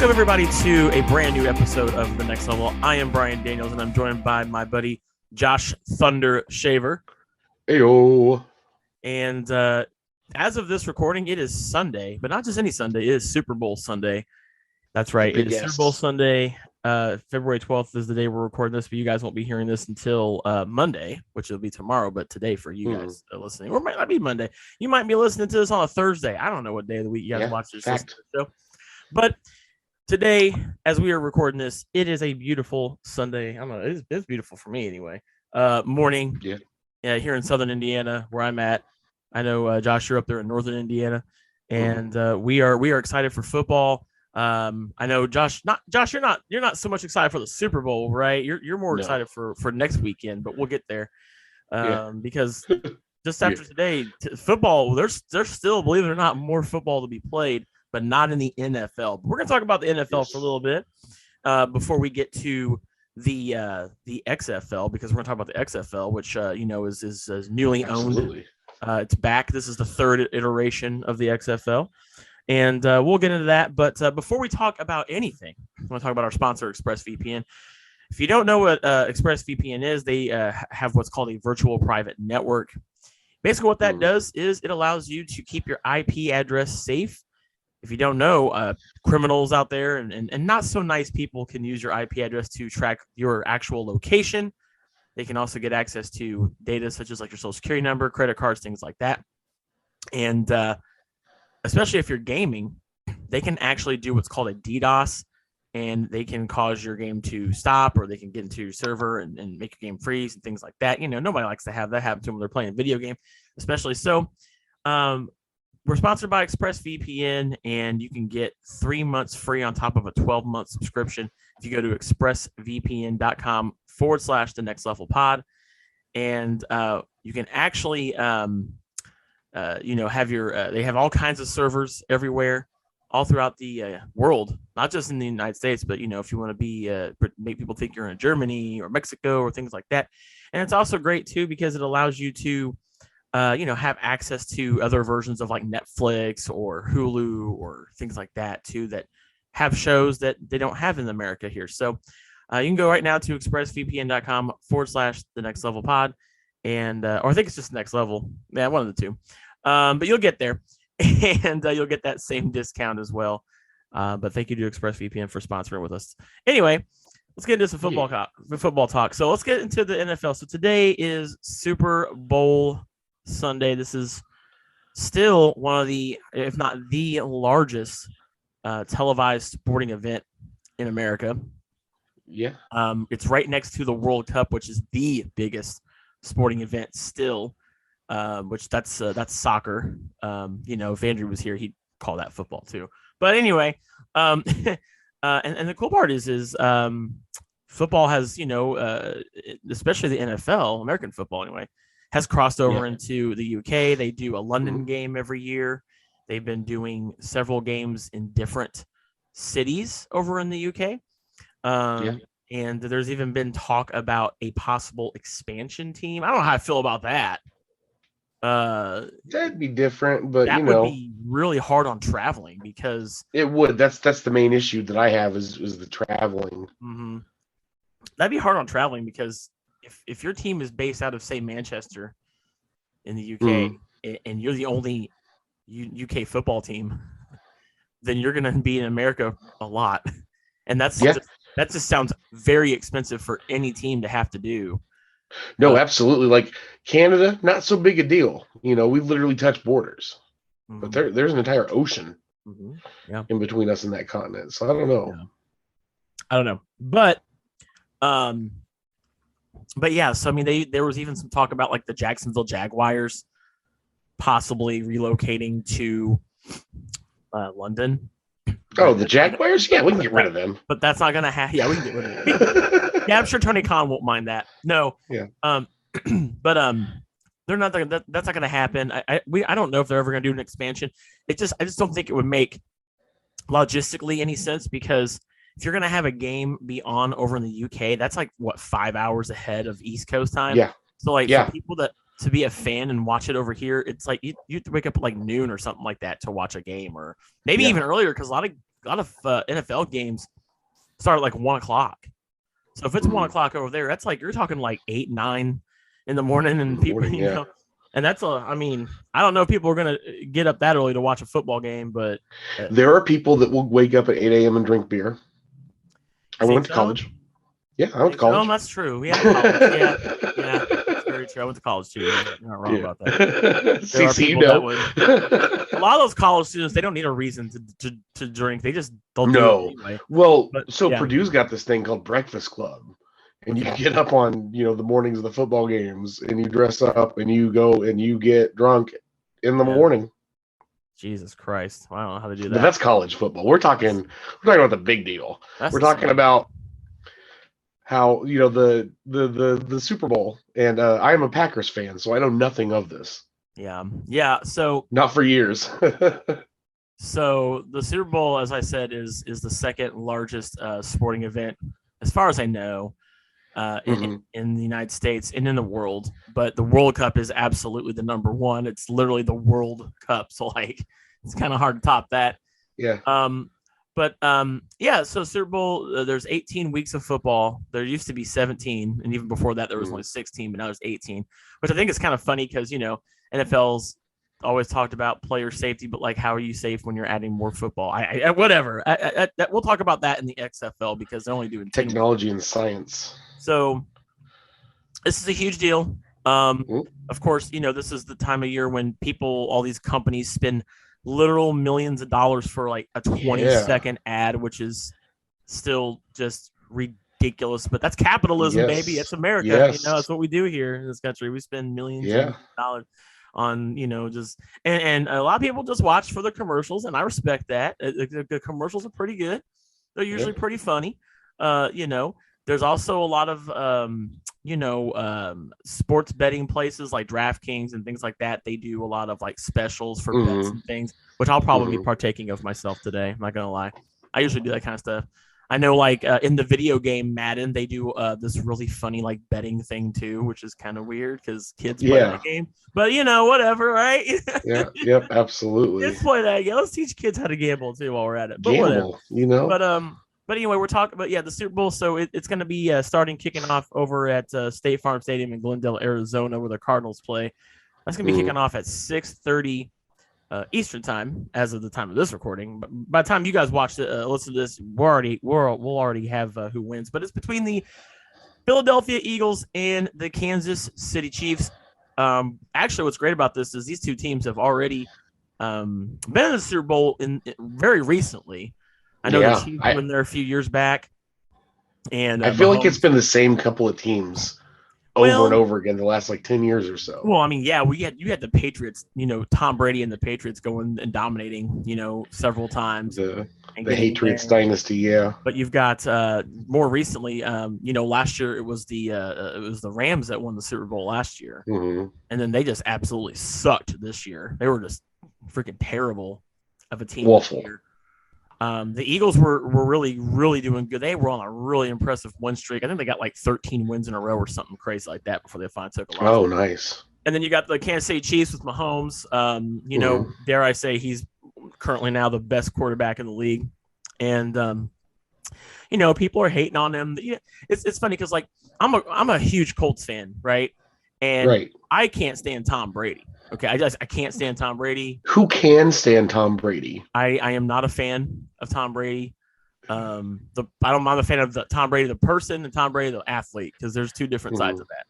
Welcome, everybody, to a brand new episode of The Next Level. I am Brian Daniels, and I'm joined by my buddy Josh Thunder Shaver. Heyo. And as of this recording, it is Sunday, but not just any Sunday. It is Super Bowl Sunday. That's right. It is Super Bowl Sunday. February 12th is the day we're recording this, but you guys won't be hearing this until Monday, which will be tomorrow, but today for you guys listening. Or it might not be Monday. You might be listening to this on a Thursday. I don't know what day of the week you guys watch this show. But today, as we are recording this, it is a beautiful Sunday. I don't know. It's beautiful for me anyway. Morning. Yeah, here in Southern Indiana, where I'm at. I know, Josh, you're up there in Northern Indiana, and we are excited for football. I know, Josh, you're not so much excited for the Super Bowl, right? You're more excited for next weekend, but we'll get there. Because just after today, football, there's still, believe it or not, more football to be played, but not in the NFL. But we're gonna talk about the NFL for a little bit before we get to the XFL, because we're gonna talk about the XFL, which is newly owned. It's back. This is the third iteration of the XFL. And we'll get into that. But before we talk about anything, I want to talk about our sponsor, ExpressVPN. If you don't know what ExpressVPN is, they have what's called a virtual private network. Basically, what that does is it allows you to keep your IP address safe. If you don't know, criminals out there and not so nice people can use your IP address to track your actual location. They can also get access to data such as like your social security number, credit cards, things like that. And especially if you're gaming, they can actually do what's called a DDoS, and they can cause your game to stop, or they can get into your server and make your game freeze and things like that. You know, nobody likes to have that happen to them when they're playing a video game, especially. So we're sponsored by ExpressVPN, and you can get 3 months free on top of a 12-month subscription if you go to expressvpn.com/the next level pod. And you can actually have your they have all kinds of servers everywhere, all throughout the world, not just in the United States, but if you want to be make people think you're in Germany or Mexico or things like that. And it's also great too because it allows you to have access to other versions of like Netflix or Hulu or things like that too, that have shows that they don't have in America here. So you can go right now to expressvpn.com/the next level pod. And or I think it's just next level. Yeah, one of the two. But you'll get there, and you'll get that same discount as well. But thank you to ExpressVPN for sponsoring with us. Anyway, let's get into some football talk. So let's get into the NFL. So today is Super Bowl Sunday. This is still one of the, if not the largest televised sporting event in America. Yeah. It's right next to the World Cup, which is the biggest sporting event still, which that's soccer. If Andrew was here, he'd call that football too. But anyway, and the cool part is football has, especially the NFL, American football anyway, has crossed over into the UK. They do a London game every year. They've been doing several games in different cities over in the UK. And there's even been talk about a possible expansion team. I don't know how I feel about that. That'd be different, but that would be really hard on traveling because it would. That's the main issue that I have is the traveling. Mm-hmm. That'd be hard on traveling because if your team is based out of, say, Manchester in the UK, and you're the only UK football team, then you're going to be in America a lot, and that just sounds very expensive for any team to have to do. No, absolutely. Like Canada, not so big a deal. We literally touch borders, but there's an entire ocean in between us and that continent. So I don't know. Yeah. I don't know, but yeah. So I mean, there was even some talk about like the Jacksonville Jaguars possibly relocating to London. Oh, the Jaguars? Yeah, we can get rid of them. But that's not going to happen. Yeah, we can get rid of them. Yeah, I'm sure Tony Khan won't mind that. No. Yeah. But they're not. That's not going to happen. I don't know if they're ever going to do an expansion. I just don't think it would make logistically any sense because if you're going to have a game be on over in the UK, that's like what 5 hours ahead of East Coast time. Yeah. So for people to be a fan and watch it over here, it's like you have to wake up at like noon or something like that to watch a game, or maybe even earlier because a lot of NFL games start at like 1:00. So if it's 1:00 over there, that's like you're talking like 8, 9 in the morning, and people, you know, and that's I mean, I don't know if people are gonna get up that early to watch a football game, but there are people that will wake up at 8 a.m. and drink beer. I went to college. Yeah, I went to college. Oh, that's true. Yeah, that's very true. I went to college too. You're not wrong about that. There are people that would. A lot of those college students, they don't need a reason to drink. They'll do it anyway. Well, Purdue's got this thing called Breakfast Club, and you get up on the mornings of the football games, and you dress up, and you go and you get drunk in the morning. Jesus Christ! I don't know how to do that. But that's college football. We're talking about the big deal. We're talking about how the Super Bowl, and I am a Packers fan, so I know nothing of this. Yeah. So not for years. So the Super Bowl, as I said, is the second largest sporting event, as far as I know, in the United States and in the world. But the World Cup is absolutely the number one. It's literally the World Cup, so like it's kind of hard to top that. Yeah. So Super Bowl, there's 18 weeks of football. There used to be 17, and even before that there was only 16, but now there's 18, which I think is kind of funny because NFL's always talked about player safety, but like, how are you safe when you're adding more football? Whatever. We'll talk about that in the XFL because they're only doing technology and science. So this is a huge deal. Of course, this is the time of year when all these companies spend literal millions of dollars for like a 20-second ad, which is still just ridiculous. But that's capitalism, baby. It's America. Yes. That's what we do here in this country. We spend millions of dollars on and a lot of people just watch for the commercials, and I respect that. The commercials are pretty good. They're usually pretty funny. There's also a lot of sports betting places like DraftKings and things like that. They do a lot of like specials for bets and things, which I'll probably be partaking of myself today. I'm not gonna lie. I usually do that kind of stuff. I know, like in the video game Madden, they do this really funny like betting thing too, which is kind of weird because kids play that game. But whatever, right? Yep, absolutely. Let's play that game. Let's teach kids how to gamble too while we're at it. But gamble, whatever. But anyway, we're talking about the Super Bowl. So it's going to be kicking off over at State Farm Stadium in Glendale, Arizona, where the Cardinals play. That's going to be kicking off at 6:30 Eastern time, as of the time of this recording. But by the time you guys watch listen to this, we'll already have who wins. But it's between the Philadelphia Eagles and the Kansas City Chiefs. Actually, what's great about this is these two teams have already been in the Super Bowl very recently. I know the Chiefs were in there a few years back, and I feel like it's been the same couple of teams over and over again the last like 10 years or so. Well, I mean, you had the Patriots, Tom Brady and the Patriots going and dominating, several times. The Patriots dynasty, But you've got more recently, last year it was the Rams that won the Super Bowl last year, and then they just absolutely sucked this year. They were just freaking terrible of a team. Awful. The Eagles were really, really doing good. They were on a really impressive win streak. I think they got like 13 wins in a row or something crazy like that before they finally took a loss. Oh, nice. And then you got the Kansas City Chiefs with Mahomes. Dare I say he's currently now the best quarterback in the league. And, people are hating on him. It's funny because, like, I'm a huge Colts fan, right? And I can't stand Tom Brady. Okay, I can't stand Tom Brady. Who can stand Tom Brady? I am not a fan of Tom Brady. I'm a fan of Tom Brady the person and Tom Brady the athlete, because there's two different sides of that.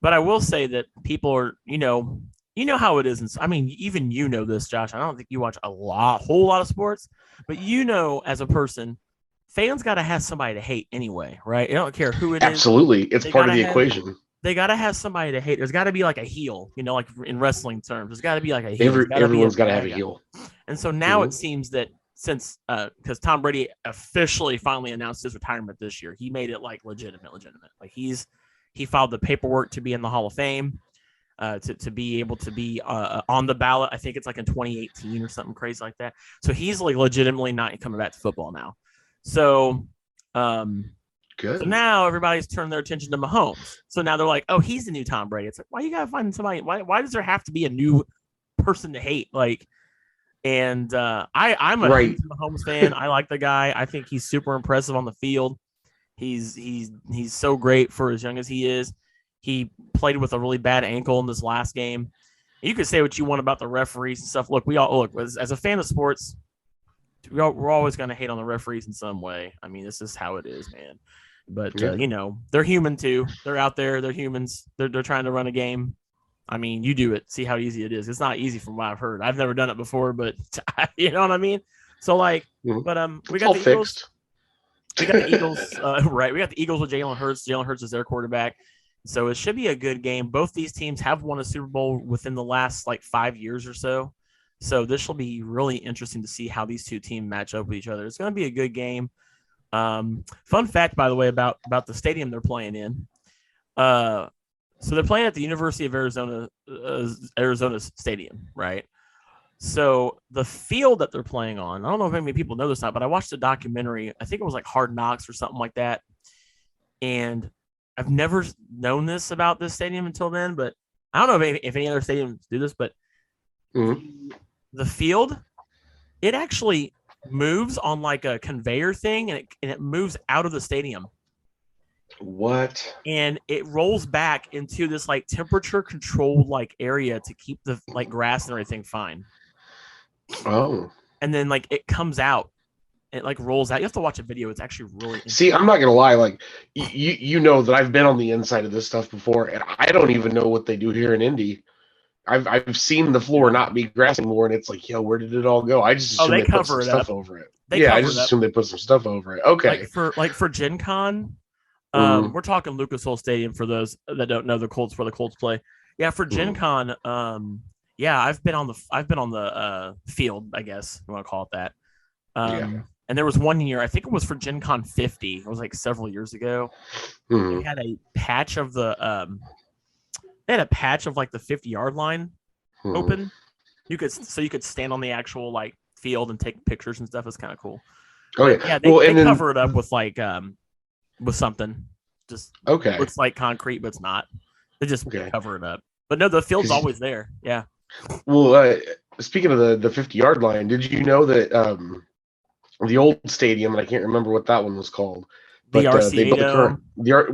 But I will say that people are, how it is. And I mean, even this, Josh. I don't think you watch a whole lot of sports, but as a person, fans got to have somebody to hate anyway, right? I don't care who it is. Absolutely, it's part of the equation. They got to have somebody to hate. There's got to be like a heel, like in wrestling terms. There's got to be like a heel. Everyone's got to have a heel. And so now it seems that since because Tom Brady officially finally announced his retirement this year, he made it like legitimate. Like he filed the paperwork to be in the Hall of Fame, to be able to be on the ballot. I think it's like in 2018 or something crazy like that. So he's like legitimately not coming back to football now. So good. So now everybody's turned their attention to Mahomes. So now they're like, oh, he's the new Tom Brady. It's like, why you gotta find somebody? Why does there have to be a new person to hate? Like, And I'm a huge Mahomes fan. I like the guy. I think he's super impressive on the field. He's so great for as young as he is. He played with a really bad ankle in this last game. You could say what you want about the referees and stuff. Look, we all look as a fan of sports, we're always going to hate on the referees in some way. I mean, this is how it is, man. But you know, they're human too. They're out there. They're humans. They're trying to run a game. I mean, you do it. See how easy it is. It's not easy from what I've heard. I've never done it before, but you know what I mean. So like, but we got the Eagles. We got the Eagles, right? We got the Eagles with Jalen Hurts. Jalen Hurts is their quarterback, so it should be a good game. Both these teams have won a Super Bowl within the last like 5 years or so. So this will be really interesting to see how these two teams match up with each other. It's going to be a good game. Fun fact, by the way, about the stadium they're playing in. So they're playing at the University of Arizona Stadium, right? So the field that they're playing on, I don't know if many people know this or not, but I watched a documentary. I think it was like Hard Knocks or something like that. And I've never known this about this stadium until then, but I don't know if any other stadiums do this, but the field, it actually moves on like a conveyor thing, and it moves out of the stadium. What? And it rolls back into this like temperature controlled like area to keep the like grass and everything fine. Oh. And then like it comes out. It like rolls out. You have to watch a video. It's actually really See, I'm not gonna lie, like you know that I've been on the inside of this stuff before, and I don't even know what they do here in Indy. I've seen the floor not be grass anymore, and it's like, yo, where did it all go? I just assume they put some stuff over it. I just assume they put some stuff over it. Okay. Like for Gen Con, we're talking Lucas Oil Stadium for those that don't know the Colts, where the Colts play. Yeah, for Gen Con, I've been on the field, I guess you want to call it that. And there was one year, I think it was for Gen Con 50. It was like several years ago. They had a patch of the like the 50-yard line open. You could stand on the actual like field and take pictures and stuff. It's kind of cool. Oh yeah. They cover it up with like with something. Just looks like concrete, but it's not. They just cover it up. But no, the field's always there. Yeah. Well, speaking of the 50-yard line, did you know that the old stadium, and I can't remember what that one was called, but the RCA Dome.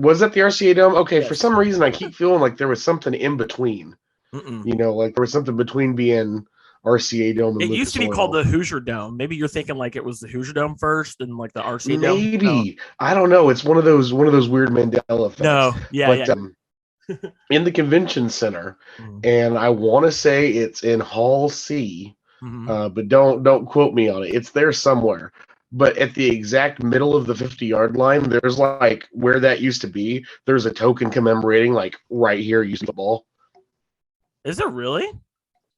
Was that the RCA Dome? Okay, yes. For some reason I keep feeling like there was something in between. You know, like there was something between being RCA Dome and it used to be called the Hoosier Dome. Maybe you're thinking like it was the Hoosier Dome first and like the RCA Dome. Maybe. I don't know. It's one of those weird Mandela effects. No, yeah. In the convention center, and I want to say it's in Hall C, but don't quote me on it. It's there somewhere. But at the exact middle of the 50-yard line, there's like where that used to be. There's a token commemorating like right here using the ball. Is it really?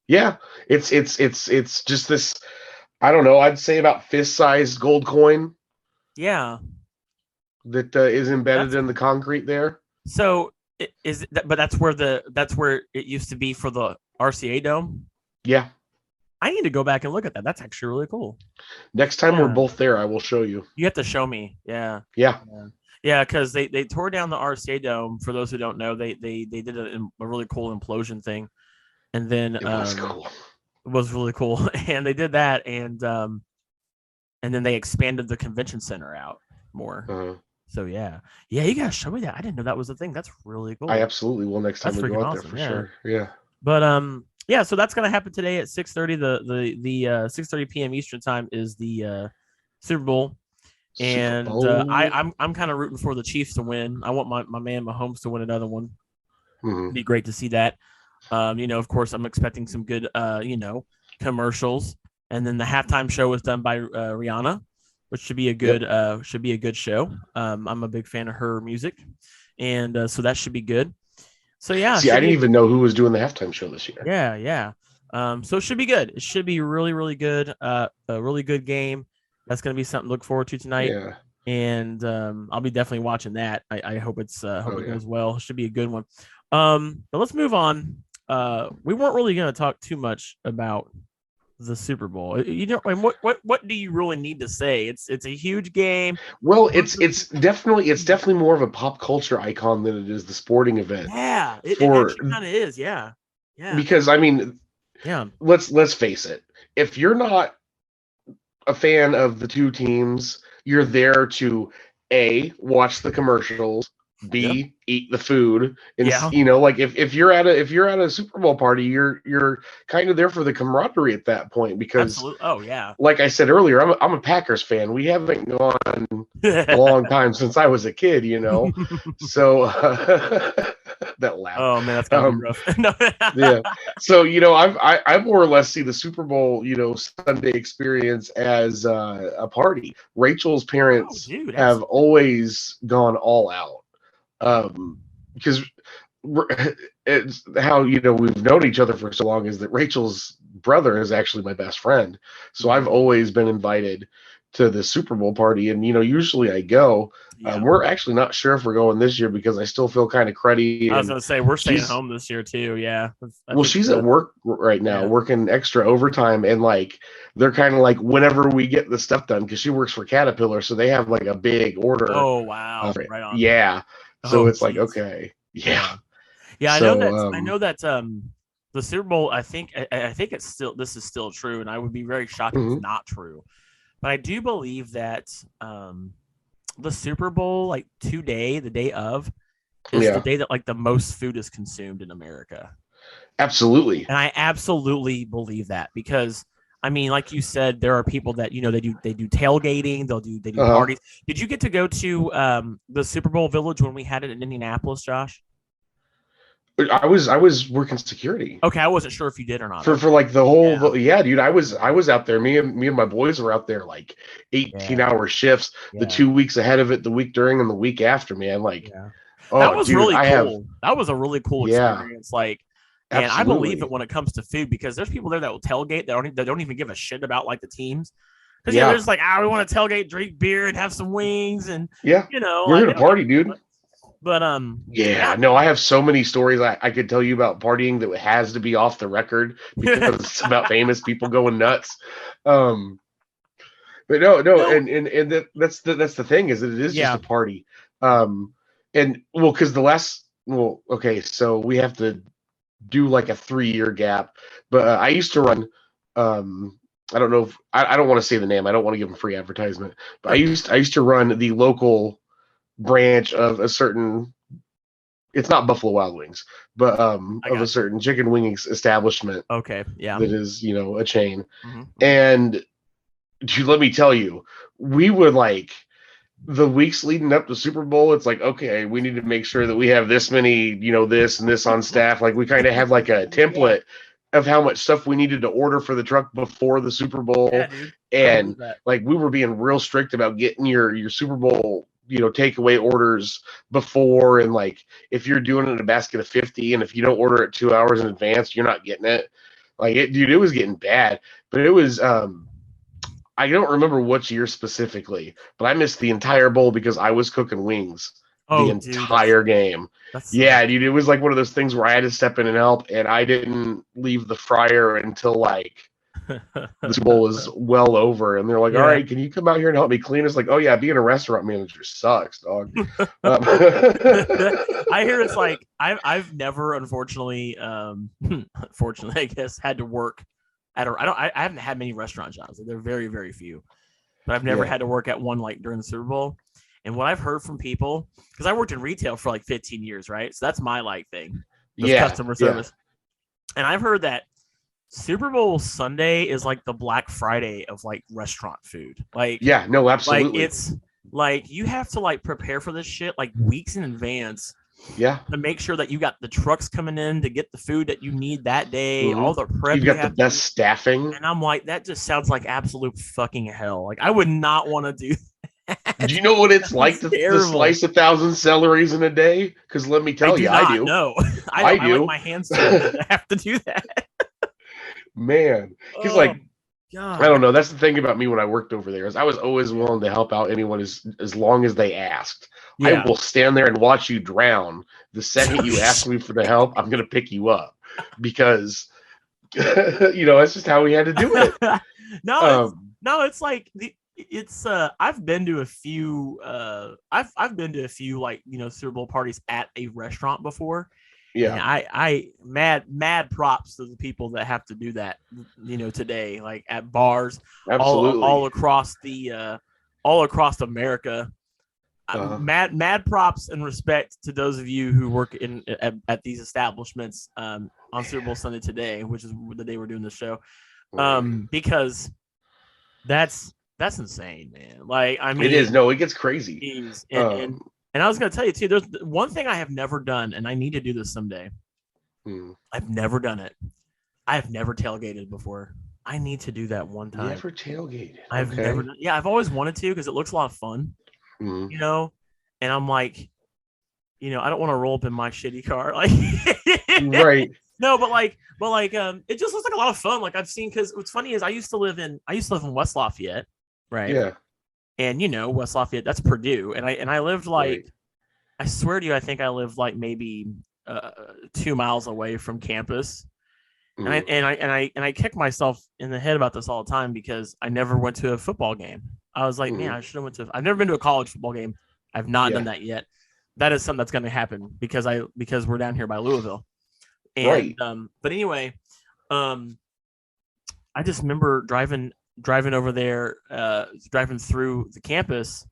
Yeah, it's just this. I don't know. I'd say about fist-sized gold coin. Yeah, that is embedded in the concrete there. So but that's where it used to be for the RCA Dome. Yeah. I need to go back and look at that. That's actually really cool. Next time we're both there, I will show you. You have to show me. Yeah. Yeah, because they tore down the RCA Dome. For those who don't know, they did a really cool implosion thing, and then it was cool. It was really cool, and they did that, and then they expanded the convention center out more. So yeah, you gotta show me that. I didn't know that was a thing. That's really cool. I absolutely will next time we go out there for sure. Yeah. But yeah, so that's gonna happen today at 6:30. The 6:30 p.m. Eastern time is the Super Bowl. And I'm kind of rooting for the Chiefs to win. I want my man Mahomes to win another one. It'd be great to see that. You know, of course, I'm expecting some good commercials, and then the halftime show was done by Rihanna, which should be a good show. I'm a big fan of her music, and so that should be good. So yeah. See, I didn't even know who was doing the halftime show this year. Yeah. So it should be good. It should be really, really good. A really good game. That's going to be something to look forward to tonight. Yeah. And I'll be definitely watching that. I hope it goes well. It should be a good one. But let's move on. We weren't really going to talk too much about the Super Bowl. You know, and what do you really need to say? It's a huge game. Well, it's definitely more of a pop culture icon than it is the sporting event. Yeah, it actually kind of is. Yeah. Because I mean, let's face it. if you're not a fan of the two teams, you're there to watch the commercials, B, eat the food, and like if you're at a Super Bowl party, you're kind of there for the camaraderie at that point because absolutely. Oh yeah. Like I said earlier, I'm a Packers fan. We haven't gone a long time since I was a kid, So that laugh. Oh man, that's gotta be rough. Yeah. So I more or less see the Super Bowl Sunday experience as a party. Rachel's parents have always gone all out, because it's how we've known each other for so long is that Rachel's brother is actually my best friend, so I've always been invited to the Super Bowl party, and usually I go. We're actually not sure if we're going this year because I still feel kind of cruddy. I was gonna say we're staying home this year too. Yeah. Well, she's at work right now, working extra overtime, and like they're kind of like whenever we get the stuff done because she works for Caterpillar, so they have like a big order. Oh wow! Right on. Yeah. So it's like okay. Yeah. Yeah, I know that the Super Bowl, I think it's still, this is still true, and I would be very shocked if it's not true. But I do believe that the Super Bowl, like the day of, is the day that like the most food is consumed in America. Absolutely. And I absolutely believe that because I mean, like you said, there are people that they do tailgating, they do parties. Did you get to go to the Super Bowl Village when we had it in Indianapolis, Josh? I was working security. Okay, I wasn't sure if you did or not. For like the whole dude. I was out there. Me and my boys were out there like 18-hour shifts. The 2 weeks ahead of it, the week during, and the week after. Man, like that was really cool. That was a really cool experience. Like, and I believe it when it comes to food because there's people there that will tailgate that don't even give a shit about like the teams. Because they're just like, we want to tailgate, drink beer, and have some wings, and we're gonna party, dude. But no, I have so many stories I could tell you about partying that has to be off the record because it's about famous people going nuts. But no, and that's the thing is that it is just a party. And well, because so we have to do like a 3-year gap. But I used to run. I don't know if I don't want to say the name. I don't want to give them free advertisement. But I used to run the local branch of a certain, it's not Buffalo Wild Wings, but of a certain chicken wings establishment. Okay, yeah, that is a chain. And let me tell you, we would like the weeks leading up to Super Bowl. It's like, okay, we need to make sure that we have this many, this and this on staff. Like we kind of had like a template of how much stuff we needed to order for the truck before the Super Bowl, and like we were being real strict about getting your Super Bowl takeaway orders before, and like if you're doing it in a basket of 50 and if you don't order it 2 hours in advance, you're not getting it. Like it was getting bad. But it was I don't remember which year specifically, but I missed the entire bowl because I was cooking wings the entire game. Dude, it was like one of those things where I had to step in and help, and I didn't leave the fryer until like the Super Bowl was well over, and they're like, all right, can you come out here and help me clean? It's like, oh yeah, being a restaurant manager sucks, dog. I hear it's like I've never, unfortunately, fortunately, I guess, had to work at I haven't had many restaurant jobs. They're very, very few, but I've never had to work at one like during the Super Bowl. And what I've heard from people, because I worked in retail for like 15 years, right? So that's my like thing, customer service. And I've heard that Super Bowl Sunday is like the Black Friday of like restaurant food. Like, absolutely. Like it's like you have to like prepare for this shit like weeks in advance. Yeah. To make sure that you got the trucks coming in to get the food that you need that day, all the prep. You got the best staffing. And I'm like, that just sounds like absolute fucking hell. Like I would not want to do that. Do you know what it's like to slice 1,000 celeries in a day? Because let me tell you, I do. No, I do. Like my hands I have to do that. Man, he's like, God. I don't know. That's the thing about me when I worked over there is I was always willing to help out anyone as long as they asked. I will stand there and watch you drown. The second you ask me for the help, I'm going to pick you up because, that's just how we had to do it. It's like I've been to a few, I've been to a few like, Super Bowl parties at a restaurant before. Yeah. And I mad props to the people that have to do that, today, like at bars Absolutely. all across America. Uh, Mad props and respect to those of you who work at these establishments on Super Bowl Sunday today, which is the day we're doing the show. Because that's insane, man. Like, I mean, it is. No, it gets crazy. geez. And I was going to tell you too, there's one thing I have never done, and I need to do this someday. I've never done it. I've never tailgated before. I need to do that one time. Never tailgated. I've never done. Yeah, I've always wanted to because it looks a lot of fun. And I'm like, I don't want to roll up in my shitty car, like, right. No, but it just looks like a lot of fun. Like, I've seen, because what's funny is I used to live in West Lafayette, right? Yeah. And West Lafayette, that's Purdue, and I lived like, I swear to you, I think I lived like maybe 2 miles away from campus. And I kick myself in the head about this all the time because I never went to a football game. I was like, man, I should have went to. I've never been to a college football game. I've not done that yet. That is something that's going to happen because we're down here by Louisville. And but anyway, I just remember driving over there, driving through the campus,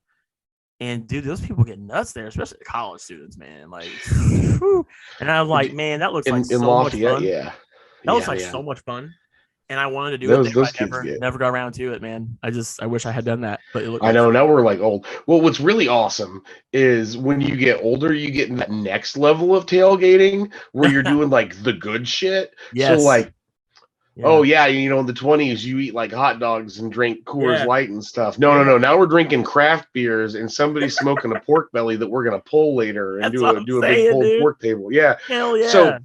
and dude, those people get nuts there, especially the college students, man. Like, whew. And I'm like, man, that looks like so much fun. Yeah. That looks like so much fun, and I wanted to do it. Those kids never got around to it, man. I wish I had done that, but it looked. I know, now we're like old. Well, what's really awesome is when you get older, you get in that next level of tailgating where you're doing like the good shit. Yes. So like, in the 20s, you eat like hot dogs and drink Coors Light and stuff. No. Now we're drinking craft beers and somebody's smoking a pork belly that we're gonna pull later and do a big pulled pork table. Yeah. Hell yeah. So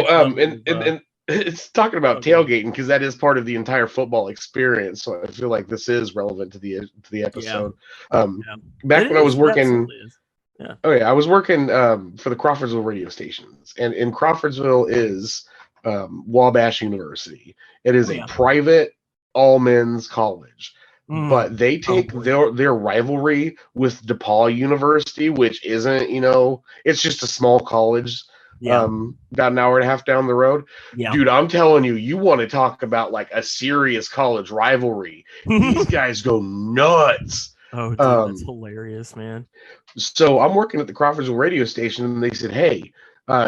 and it's talking about tailgating because that is part of the entire football experience. So I feel like this is relevant to the episode. Back when I was working, I was working for the Crawfordsville radio stations, and in Crawfordsville is Wabash University. It is a private all men's college. But they take their rivalry with DePaul University, which isn't, it's just a small college. About an hour and a half down the road. Dude, I'm telling you, you want to talk about like a serious college rivalry. These guys go nuts. Oh, dude, that's hilarious, man. So I'm working at the Crawfordsville radio station, and they said, hey,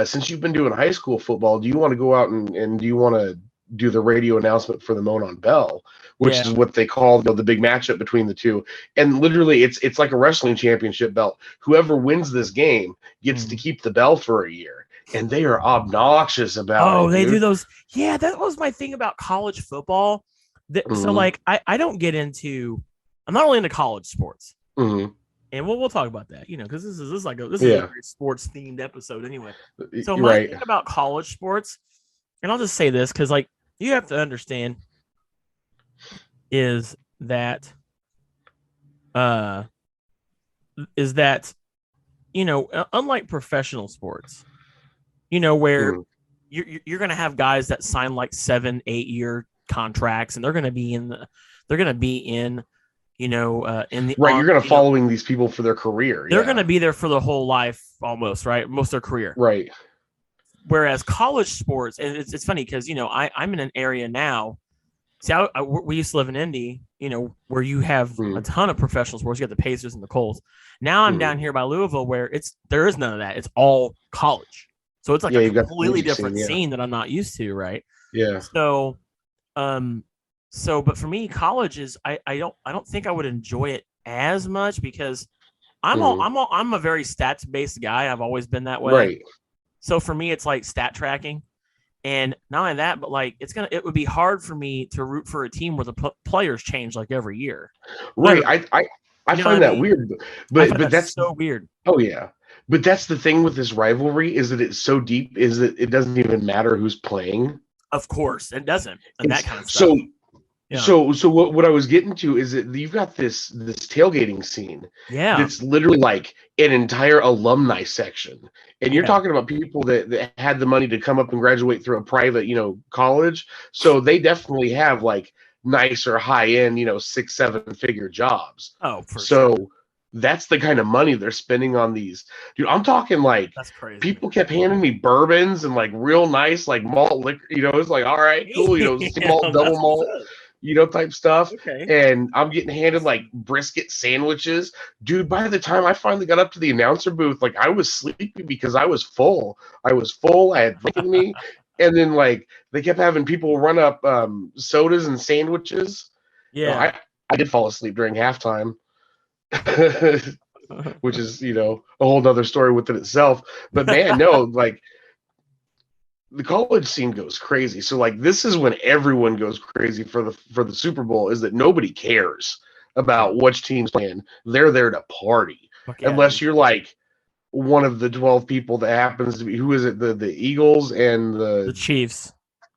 since you've been doing high school football, do you want to go out and do you want to do the radio announcement for the Monon Bell, which is what they call the big matchup between the two? And literally, it's like a wrestling championship belt. Whoever wins this game gets to keep the bell for a year. And they are obnoxious about it. Oh, they do those. Yeah, that was my thing about college football. So, like, I don't get into. I'm not only into college sports, and we'll talk about that, because this is a very sports themed episode anyway. So my thing about college sports, and I'll just say this because, like, you have to understand, is that unlike professional sports. Where you're going to have guys that sign like 7-8 year contracts, and they're going to be in in the you're going to following these people for their career. They're going to be there for their whole life, almost, right? Most of their career, right? Whereas college sports, and it's funny because I'm in an area now. See, we used to live in Indy, where you have a ton of professional sports. You got the Pacers and the Colts. Now I'm down here by Louisville, where there is none of that. It's all college. So it's like a completely different scene that I'm not used to, right? Yeah. So, but for me, college is I don't think I would enjoy it as much because I'm a very stats based guy. I've always been that way. Right. So for me, it's like stat tracking, and not only that, but like it would be hard for me to root for a team where the players change like every year. Right. I find that weird, but that's so weird. Oh yeah. But that's the thing with this rivalry is that it's so deep is that it doesn't even matter who's playing. Of course, it doesn't. And that kind of stuff. So what I was getting to is that you've got this tailgating scene. Yeah. It's literally like an entire alumni section. And you're talking about people that had the money to come up and graduate through a private, college. So they definitely have like nicer high end, 6-7 figure jobs. Oh, for sure. that's the kind of money they're spending on these. Dude, I'm talking like that's crazy. People kept handing me bourbons and like real nice like malt liquor. It's like, all right, cool. Malt, double malt, type stuff. Okay. And I'm getting handed like brisket sandwiches. Dude, by the time I finally got up to the announcer booth, like I was sleepy because I was full. I had drink in me. And then like they kept having people run up sodas and sandwiches. Yeah. I did fall asleep during halftime. Which is, a whole nother story within itself. But man, no, like the college scene goes crazy. So like this is when everyone goes crazy for the Super Bowl, is that nobody cares about which team's playing. They're there to party. Unless you're like one of the 12 people that happens to be, who is it? The Eagles and the Chiefs.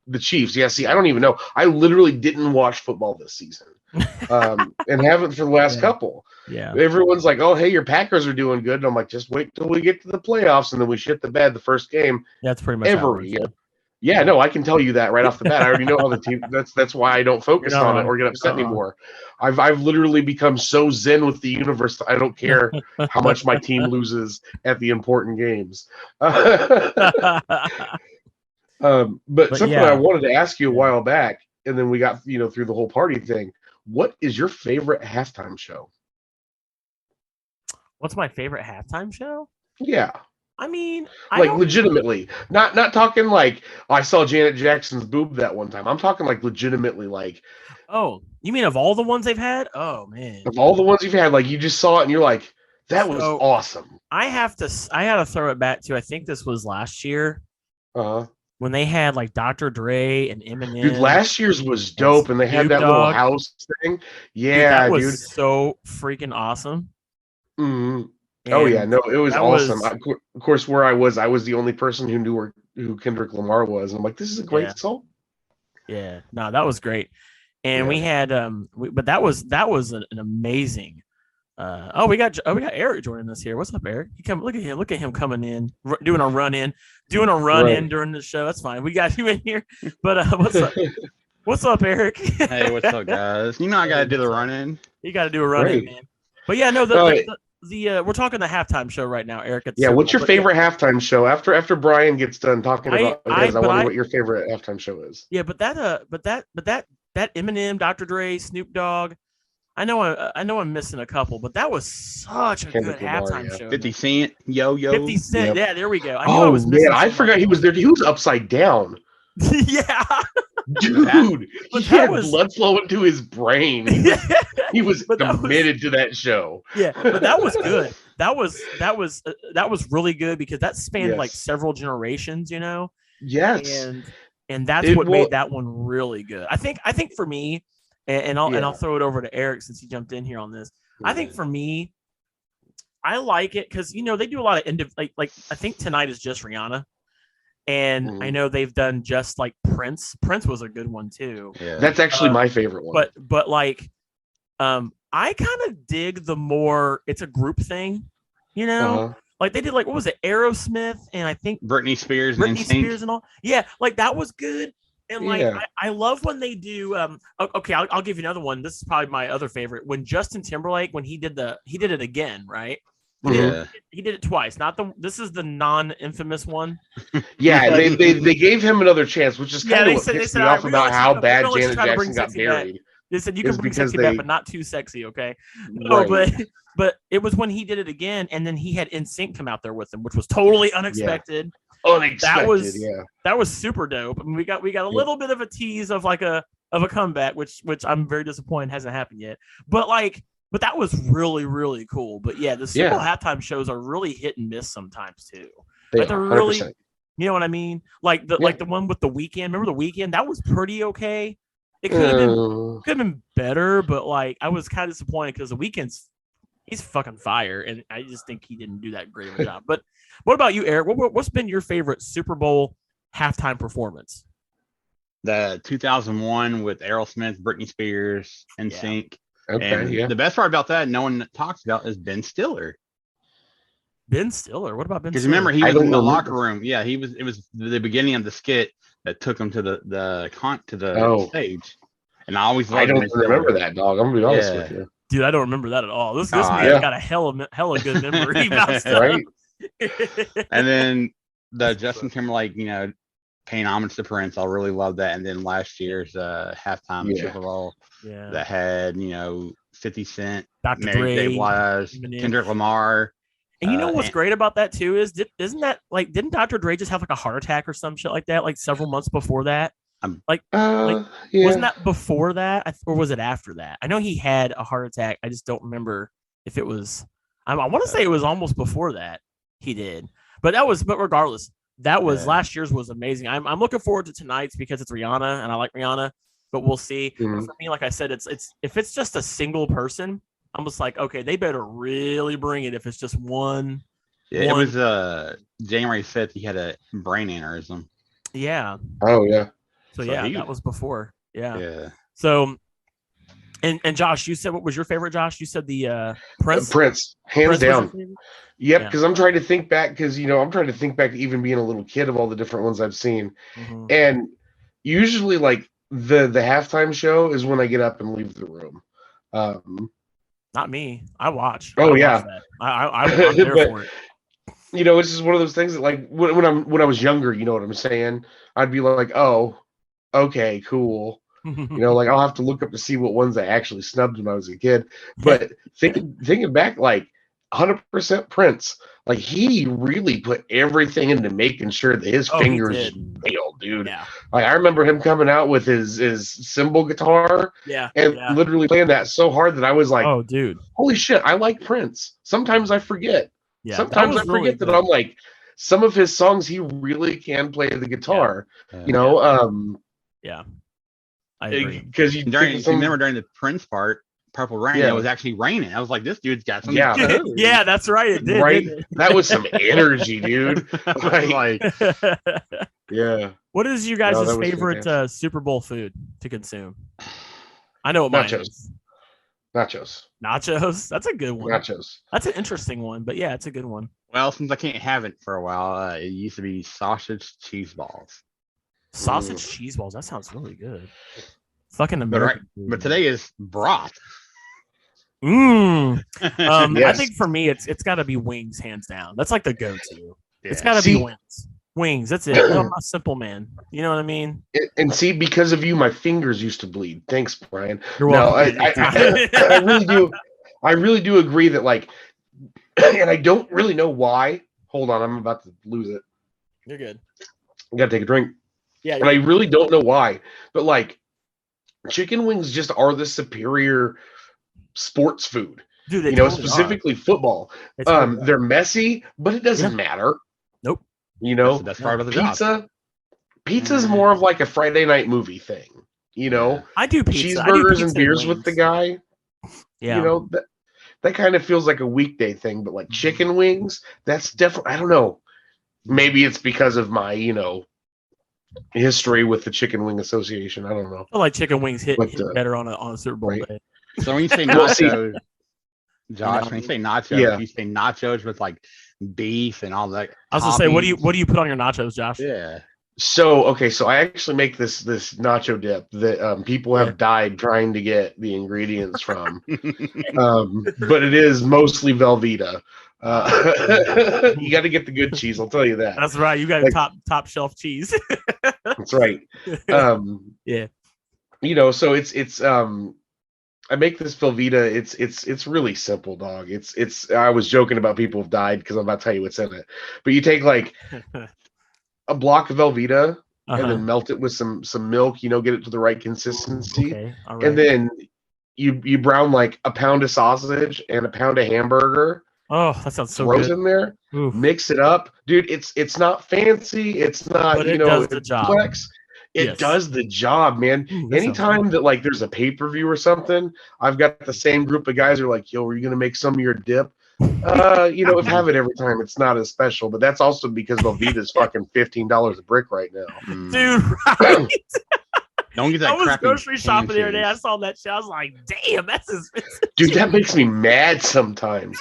The Chiefs. Yeah, see, I don't even know. I literally didn't watch football this season. And haven't for the last couple. Yeah. Everyone's like, oh, hey, your Packers are doing good. And I'm like, just wait till we get to the playoffs and then we shit the bed the first game. That's pretty much every year. Yeah, no, I can tell you that right off the bat. I already know how the team. That's why I don't focus on it or get upset anymore. I've literally become so zen with the universe that I don't care how much my team loses at the important games. But something I wanted to ask you a while back, and then we got through the whole party thing. What is your favorite halftime show? What's my favorite halftime show? Yeah. I mean, legitimately, not talking like I saw Janet Jackson's boob that one time. I'm talking like legitimately, like. Oh, you mean of all the ones they've had? Oh man, of all the ones you've had, like you just saw it and you're like, that was awesome. I had to throw it back to, I think this was last year. When they had like Dr. Dre and Eminem. Dude, last year's was dope, and they had that little house thing. Yeah, dude, that was so freaking awesome. Mm-hmm. Oh yeah, no, it was awesome. Of course, where I was the only person who knew who Kendrick Lamar was. And I'm like, this is a great song. Yeah, no, that was great. And we had but that was an amazing. We got Eric joining us here. What's up, Eric? Look at him coming in, doing a run in during the show. That's fine. We got you in here. But what's up? What's up, Eric? Hey, what's up, guys? I gotta do the run in. You gotta do a run in, man. But yeah, no, we're talking the halftime show right now, Eric. What's your favorite halftime show? After Brian gets done talking about his, I wonder what your favorite halftime show is. Yeah, but that Eminem, Dr. Dre, Snoop Dogg. I know I'm missing a couple, but that was such a good halftime show. 50 Cent, yo. 50 Cent, yep. Yeah, there we go. I forgot he was there. He was upside down. Yeah. Dude, he had blood flowing to his brain. He was committed to that show. Yeah, but that was good. That was really good because that spanned like several generations, Yes. And that's what made that one really good. I think for me, and I'll throw it over to Eric since he jumped in here on this. I think for me, I like it because they do a lot of like I think tonight is just Rihanna. And I know they've done just like Prince. Prince was a good one too. Yeah. That's actually my favorite one. But like, I kind of dig the more it's a group thing, Like they did like what was it, Aerosmith and I think Britney Spears and all. Yeah, like that was good. And like I love when they do. Okay, I'll give you another one. This is probably my other favorite. When Justin Timberlake he did it again, right? He did it twice. This is the non-infamous one. Yeah, they gave him another chance, which is kind of what pissed me off about how bad Janet Jackson got buried. They said you can bring sexy back, but not too sexy, okay? No, but it was when he did it again, and then he had NSYNC come out there with him, which was totally unexpected. Unexpected, that was super dope. I mean, we got a little bit of a tease of like a comeback, which I'm very disappointed hasn't happened yet. But that was really, really cool. But yeah, the Super Bowl halftime shows are really hit and miss sometimes too. They're really, 100%. You know what I mean? Like the one with the Weeknd. Remember the Weeknd? That was pretty okay. It could have been better, but like I was kind of disappointed because the Weeknd's he's fucking fire, and I just think he didn't do that great of a job. But what about you, Eric? What's been your favorite Super Bowl halftime performance? The 2001 with Aerosmith, Britney Spears, NSYNC. Okay, The best part about that, no one talks about, is Ben Stiller. Ben Stiller? What about Ben Stiller? Because remember, he was in the locker room. Yeah, he was. It was the beginning of the skit that took him to the stage. And I always don't remember that, dog. I'm gonna be honest with you. Dude, I don't remember that at all. This man yeah. got a hella good memory about stuff. Right. And then the Justin Timberlake, paying homage to Prince. I really love that. And then last year's halftime Super Bowl that had 50 Cent, Dr. Mary J. Dre, Blige, Kendrick Lamar. And you know what's great about that too is isn't that like didn't Dr. Dre just have like a heart attack or some shit like that like several months before that? Wasn't that before that or was it after that? I know he had a heart attack. I just don't remember if it was. I want to say it was almost before that he did, but regardless, that was last year's was amazing. I'm looking forward to tonight's because it's Rihanna and I like Rihanna, but we'll see. Mm-hmm. For me, like I said, it's if it's just a single person, I'm just like, okay, they better really bring it if it's just one. Yeah, it was January 5th. He had a brain aneurysm. Yeah. Oh yeah. So that was before. Yeah. Yeah. So, and Josh, you said what was your favorite? Josh, you said the Prince. Prince, hands down. Yep, Yeah. because I'm trying to think back I'm trying to think back to even being a little kid of all the different ones I've seen, and usually like the halftime show is when I get up and leave the room. Not me. I watch. Oh I yeah, watch that. I'm there for it. It's just one of those things that like when I was younger, you know what I'm saying? I'd be like, oh, okay, cool. Like I'll have to look up to see what ones I actually snubbed when I was a kid. But thinking back, like 100% Prince, like he really put everything into making sure that his fingers nailed, dude. Yeah. Like I remember him coming out with his cymbal guitar, and literally playing that so hard that I was like, oh, dude, holy shit, I like Prince. Sometimes I forget. Yeah, sometimes I forget that I'm like some of his songs he really can play the guitar. Yeah. I agree. Because you remember during the Prince part, Purple Rain, it was actually raining. I was like, this dude's got some. Yeah, that's right. It did. Right. Didn't it? That was some energy, dude. Yeah. What is you guys' favorite Super Bowl food to consume? I know what mine is. Nachos. That's a good one. Nachos. That's an interesting one, but yeah, it's a good one. Well, since I can't have it for a while, it used to be sausage cheese balls. Sausage cheese balls. That sounds really good. Fucking American. But today is broth. I think for me, it's got to be wings, hands down. That's like the go-to. Yeah. It's got to be wings. Wings. That's it. I'm a simple man. You know what I mean? And see, because of you, my fingers used to bleed. Thanks, Brian. You're welcome. I really do. I really do agree that, like, and I don't really know why. Hold on, I'm about to lose it. You're good. I gotta take a drink. Yeah, and I really don't know why, but like, chicken wings just are the superior sports food. Dude, they totally specifically football. They're messy, but it doesn't matter. Nope. That's part of the job. Pizza's more of like a Friday night movie thing. I do pizza. Cheeseburgers and beers with the guy. Yeah. That kind of feels like a weekday thing, but like chicken wings, that's definitely, I don't know. Maybe it's because of my, history with the Chicken Wing Association. I don't know. I feel like chicken wings hit better on a Super Bowl day. So when you say nachos, Josh, when you say nachos, you say nachos with like beef and all that. I was gonna say, what do you put on your nachos, Josh? Yeah. So I actually make this nacho dip that people have died trying to get the ingredients from, but it is mostly Velveeta. You got to get the good cheese. I'll tell you that. That's right. You got top shelf cheese. That's right. Yeah. So it's I make this Velveeta. It's really simple, dog. It's I was joking about people have died because I'm about to tell you what's in it. But you take like a block of Velveeta and then melt it with some milk, get it to the right consistency. Okay. All right. And then you brown like a pound of sausage and a pound of hamburger. Oh, that sounds so good. Throws in there. Oof. Mix it up. Dude, it's not fancy. It's not, it does the job. Complex. It does the job, man. Anytime that like there's a pay-per-view or something, I've got the same group of guys who are like, yo, are you gonna make some of your dip? Have it every time. It's not as special, but that's also because Velveeta's fucking $15 a brick right now. Dude, right? Don't get that. I was grocery shopping the other day. I saw that shit. I was like, damn, that's expensive. Dude, that makes me mad sometimes.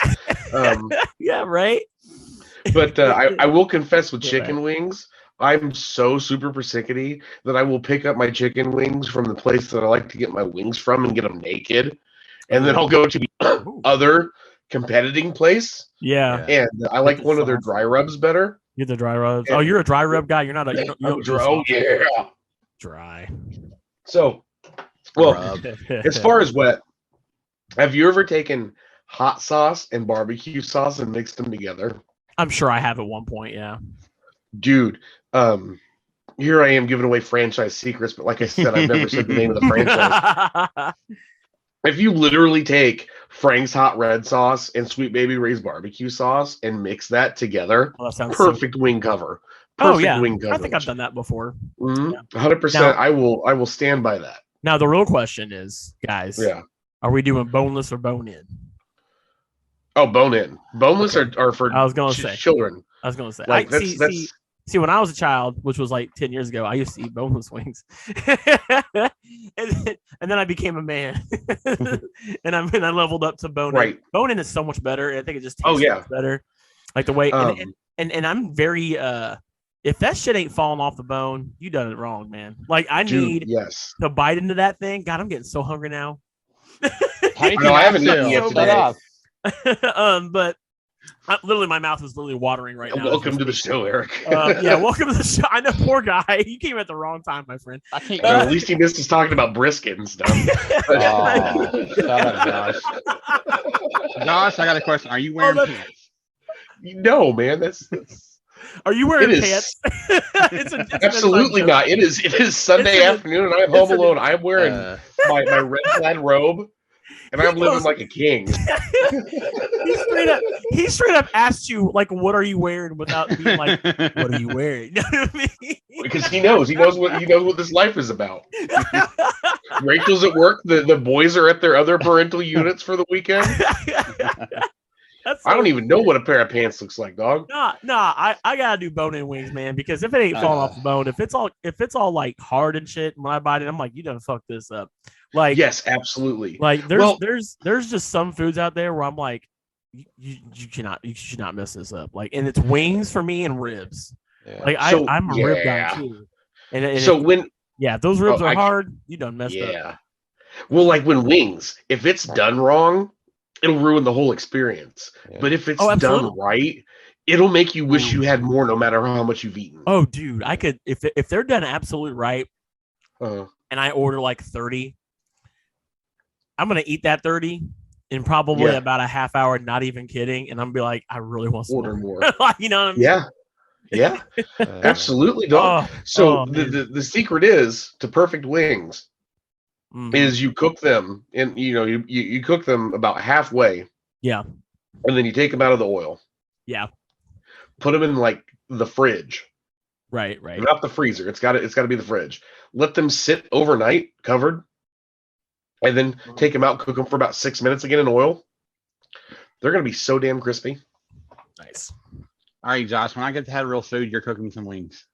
Yeah, right. But I will confess with chicken wings, I'm so super persnickety that I will pick up my chicken wings from the place that I like to get my wings from and get them naked. and then I'll go to the other competing place. Yeah. And I like one of their dry rubs better. You're the dry rubs. Oh, you're a dry rub guy. You're not a you don't dry. So, well, as far as wet, have you ever taken hot sauce and barbecue sauce and mixed them together? I'm sure I have at one point. Yeah, dude. Here I am giving away franchise secrets, but like I said, I've never said the name of the franchise. If you literally take Frank's hot red sauce and Sweet Baby Ray's barbecue sauce and mix that together, perfect wing cover. Perfect wing coverage. I think I've done that before. 100%. I will stand by that. Now the real question is, guys, are we doing boneless or bone in? Oh, bone in. Boneless are for I was gonna say children. I was gonna say like See, when I was a child, which was like 10 years ago, I used to eat boneless wings. and then I became a man. and I leveled up to bone in. Right. Bone in is so much better. I think it just tastes so much better. Like the way and I'm very if that shit ain't falling off the bone, you done it wrong, man. Like I need to bite into that thing. God, I'm getting so hungry now. I haven't eaten yet today. But literally, my mouth is literally watering right now. Welcome to the show, Eric. Welcome to the show. I know, poor guy. You came at the wrong time, my friend. I can't. At least he missed us talking about brisket and stuff. Shut up, Josh. Josh, I got a question. Are you wearing pants? No, man. That's... Are you wearing pants? it's absolutely not. It is Sunday afternoon, and I'm home alone. I'm wearing my red plaid robe. And I'm living like a king. he straight up asked you, like, what are you wearing without being like, what are you wearing? You know what I mean? Because he knows what this life is about. Rachel's at work. The boys are at their other parental units for the weekend. I don't even know what a pair of pants looks like, dog. I gotta do bone-in wings, man, because if it ain't falling off the bone, if it's all like hard and shit, when I bite it, I'm like, you done fucked this up. Like, yes, absolutely. Like there's just some foods out there where I'm like, you should not mess this up. Like, and it's wings for me and ribs. Yeah. Like I'm a rib guy too. And so if those ribs are hard, you done messed up. Yeah. Well, like when wings, if it's done wrong, it'll ruin the whole experience. Yeah. But if it's done right, it'll make you wish you had more, no matter how much you've eaten. Oh, dude, I could if they're done absolute right, and I order like 30. I'm going to eat that 30 in probably about a half hour, not even kidding. And I'm going to be like, I really want some more. You know what I mean? Yeah. Absolutely, dog. The secret is to perfect wings is you cook them and you cook them about halfway. Yeah. And then you take them out of the oil. Yeah. Put them in like the fridge. Right. Not the freezer. It's got to be the fridge. Let them sit overnight covered. And then take them out, cook them for about 6 minutes again in oil. They're going to be so damn crispy. Nice. All right, Josh, when I get to have real food, you're cooking some wings.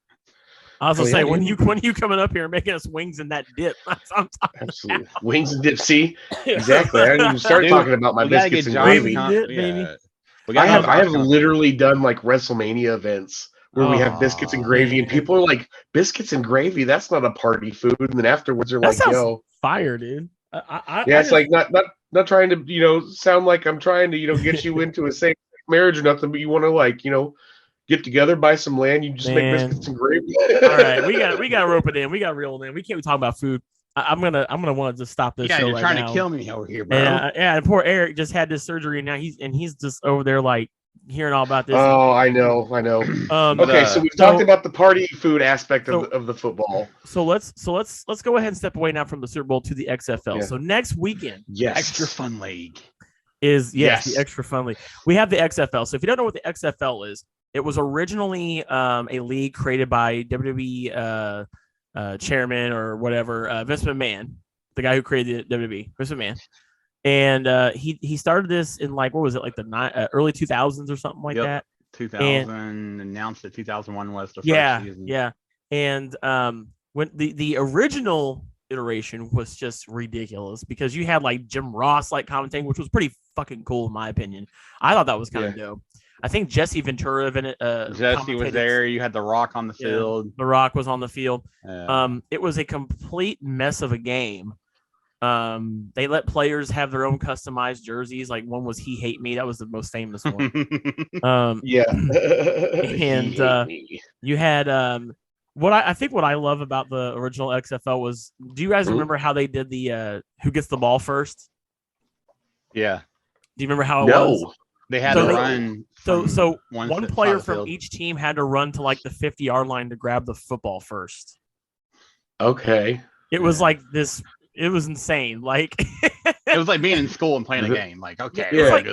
I was going to say, when you coming up here and making us wings and that dip. Absolutely. Wings and dip. See? Exactly. I didn't even start talking about my biscuits and gravy. I have literally done like WrestleMania events where we have biscuits and gravy, and people are like, biscuits and gravy, that's not a party food. And then afterwards they're like, yo. Fire, dude. It's like not trying to sound like I'm trying to get you into a same marriage or nothing, but you want to get together, buy some land, you just make biscuits and gravy. All right, we got to rope it in. We got to reel it in. We can't be talking about food. I'm gonna want to just stop this show. You're trying to kill me over here, bro. And poor Eric just had this surgery, and now he's just over there like hearing all about this. Oh, I know. Okay, so we've talked about the party food aspect of the football. So let's go ahead and step away now from the Super Bowl to the XFL. Yeah. So next weekend, Extra Fun League is the Extra Fun League. We have the XFL. So if you don't know what the XFL is, it was originally a league created by WWE chairman or whatever, Vince McMahon, the guy who created the WWE, Vince McMahon. And he started this in like, what was it, like the early 2000s or something like that? 2000, announced that 2001 was the first season. Yeah. And when the original iteration was just ridiculous because you had like Jim Ross like commentating, which was pretty fucking cool in my opinion. I thought that was kind of dope. I think Jesse Ventura Jesse was there. You had The Rock on the field. The Rock was on the field. It was a complete mess of a game. They let players have their own customized jerseys. Like one was "He Hate Me." That was the most famous one. Yeah. And you had I think what I love about the original XFL was, do you guys remember how they did the who gets the ball first? Yeah. Do you remember how it was? They had to run. So one player from each team had to run to like the 50-yard line to grab the football first. Okay. It was like this. It was insane. Like it was like being in school and playing a game. Like, okay, it's like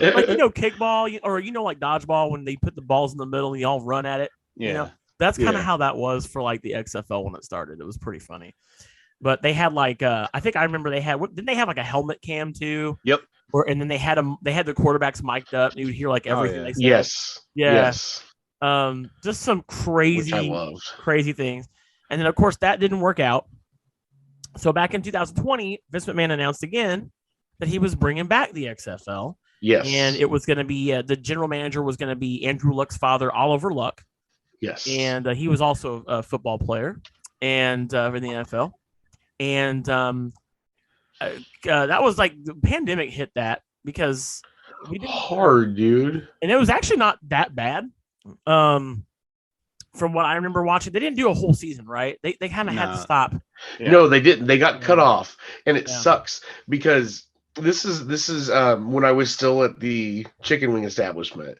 kickball or like dodgeball when they put the balls in the middle and you all run at it. Yeah, you know? That's kind of how that was for like the XFL when it started. It was pretty funny. But they had like I think I remember didn't they have like a helmet cam too? Yep. And then they had the quarterbacks mic'd up. And you would hear like everything they said. Yes. Yeah. Yes. Just some crazy things. And then of course that didn't work out. So back in 2020, Vince McMahon announced again that he was bringing back the XFL. Yes. And it was going to be the general manager was going to be Andrew Luck's father, Oliver Luck. Yes. And he was also a football player and in the NFL. And that was like the pandemic hit that because we didn't hard, dude. And it was actually not that bad. From what I remember watching, they didn't do a whole season, right? They kind of had to stop. Yeah. No, they didn't. They got cut off, and it sucks because this is when I was still at the chicken wing establishment,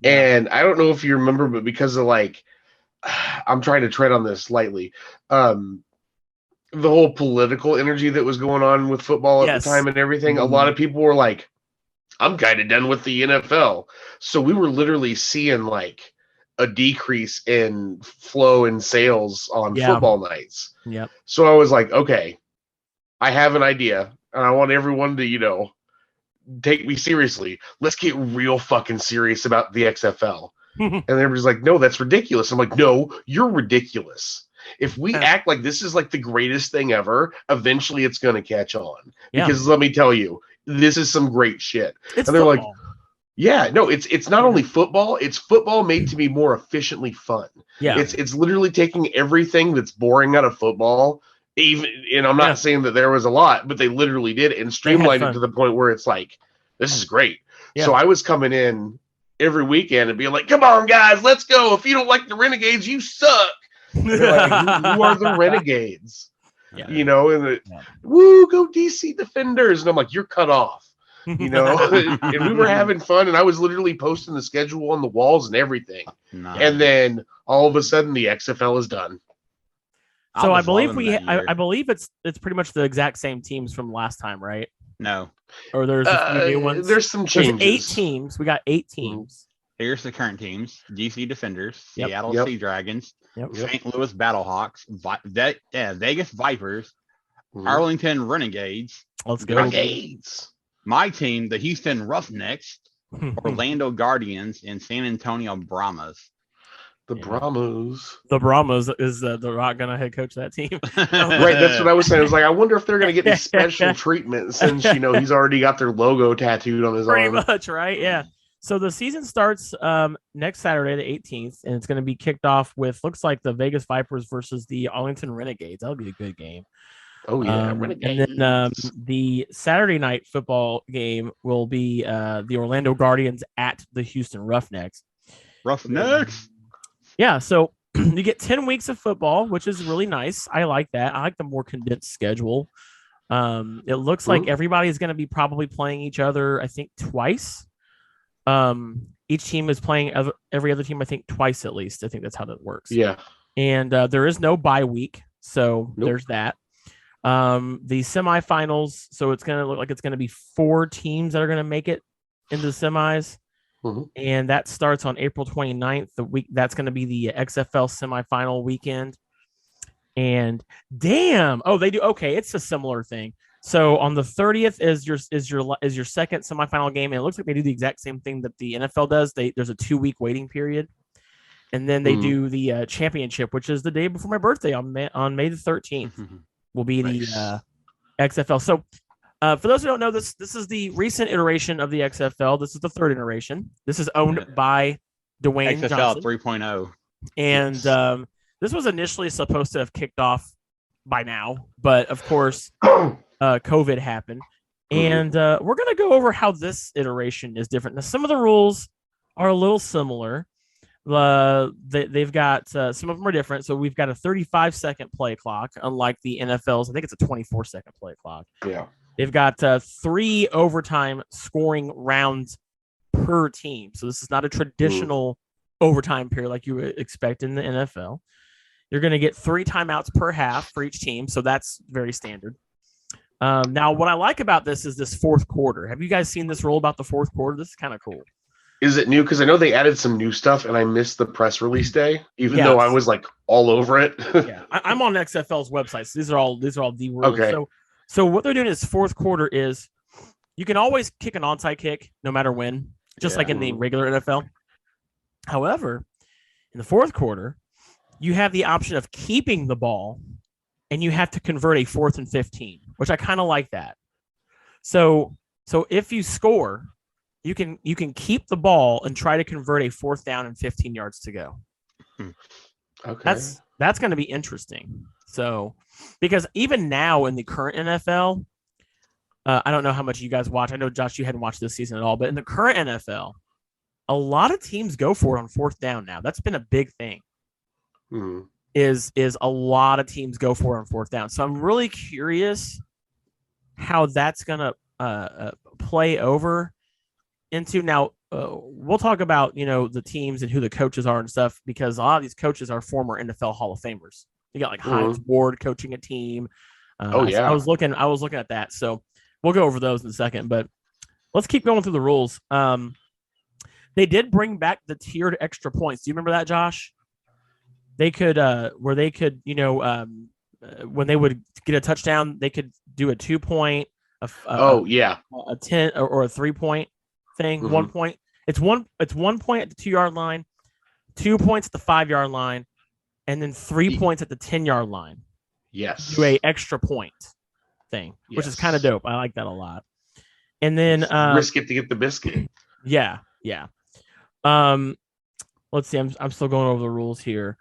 and I don't know if you remember, but because of like, I'm trying to tread on this lightly, the whole political energy that was going on with football at the time and everything, a lot of people were like, I'm kind of done with the NFL. So we were literally seeing like a decrease in flow and sales on football nights. Yep. So I was like, okay, I have an idea and I want everyone to, take me seriously. Let's get real fucking serious about the XFL. And everybody's like, no, that's ridiculous. I'm like, no, you're ridiculous. If we act like this is like the greatest thing ever, eventually it's going to catch on. Because let me tell you, this is some great shit. It's and they're football. like, yeah, no, it's not only football, it's football made to be more efficiently fun. Yeah. It's literally taking everything that's boring out of football, and I'm not saying that there was a lot, but they literally did and streamlined it to the point where it's like, this is great. Yeah. So I was coming in every weekend and being like, come on, guys, let's go. If you don't like the Renegades, you suck. Like, who are the Renegades? Yeah. And woo, go DC Defenders. And I'm like, you're cut off. And we were having fun, and I was literally posting the schedule on the walls and everything. Nice. And then all of a sudden the XFL is done. So I believe I believe it's pretty much the exact same teams from last time, right? No. Or there's a few new ones. There's some changes. There's 8 teams. We got 8 teams. Here's the current teams: DC Defenders, Yep. Seattle Sea Dragons, St. Louis Battlehawks, Vegas Vipers, Arlington Renegades. Let's go. Renegades. My team, the Houston Roughnecks, Orlando Guardians, and San Antonio Brahmas. The Brahmas. The Brahmas is The Rock gonna head coach that team. Right, that's what I was saying. I was like, I wonder if they're gonna get any special treatment since he's already got their logo tattooed on his arm. Pretty much, right? Yeah. So the season starts next Saturday, the 18th, and it's going to be kicked off with looks like the Vegas Vipers versus the Arlington Renegades. That'll be a good game. Oh yeah, Renegades. And then the Saturday night football game will be the Orlando Guardians at the Houston Roughnecks. Roughnecks. Yeah, so you get 10 weeks of football, which is really nice. I like that. I like the more condensed schedule. It looks like everybody's going to be probably playing each other, I think, twice. Each team is playing every other team, I think, twice at least. I think that's how that works. Yeah. And there is no bye week, so there's that. The semifinals, so it's going to look like it's going to be 4 teams that are going to make it into the semis. And that starts on April 29th. The week that's going to be the XFL semifinal weekend. And damn, they do. Okay, it's a similar thing. So on the 30th is your second semifinal game, and it looks like they do the exact same thing that the NFL does. There's a 2-week waiting period, and then they do the championship, which is the day before my birthday on May the 13th. Will be the XFL. So for those who don't know, this is the recent iteration of the XFL. This is the 3rd iteration. This is owned by Dwayne XFL Johnson. 3.0. And this was initially supposed to have kicked off by now, but of course, COVID happened. And we're going to go over how this iteration is different. Now, some of the rules are a little similar. They've got some of them are different. So we've got a 35-second play clock, unlike the NFL's. I think it's a 24-second play clock. Yeah. They've got 3 overtime scoring rounds per team. So this is not a traditional overtime period like you would expect in the NFL. You're going to get 3 timeouts per half for each team. So that's very standard. Now, what I like about this is this fourth quarter. Have you guys seen this rule about the fourth quarter? This is kind of cool. Is it new? Because I know they added some new stuff, and I missed the press release day, even though I was like all over it. Yeah, I'm on XFL's website, so these are all the rules. Okay. So what they're doing is fourth quarter is you can always kick an onside kick no matter when, just like in the regular NFL. However, in the fourth quarter, you have the option of keeping the ball, and you have to convert a 4th and 15, which I kind of like that. So if you score, you can keep the ball and try to convert a 4th down and 15 yards to go. Okay. That's going to be interesting. So, because even now in the current NFL, I don't know how much you guys watch. I know, Josh, you hadn't watched this season at all, but in the current NFL, a lot of teams go for it on 4th down now. That's been a big thing. Is a lot of teams go for it on 4th down. So I'm really curious how that's going to play over into now. We'll talk about, the teams and who the coaches are and stuff, because a lot of these coaches are former NFL Hall of Famers. You got like Hines Ward coaching a team. I was looking at that. So we'll go over those in a second, but let's keep going through the rules. They did bring back the tiered extra points. Do you remember that, Josh? They could, when they would get a touchdown, they could do a 2-point, a 10 or a 3-point thing. 1 point. It's 1 point at the 2-yard line, 2 points at the 5-yard line, and then 3 points at the 10-yard line. Yes. Do a extra point thing, which is kind of dope. I like that a lot. And then risk it to get the biscuit. Yeah. Let's see. I'm still going over the rules here.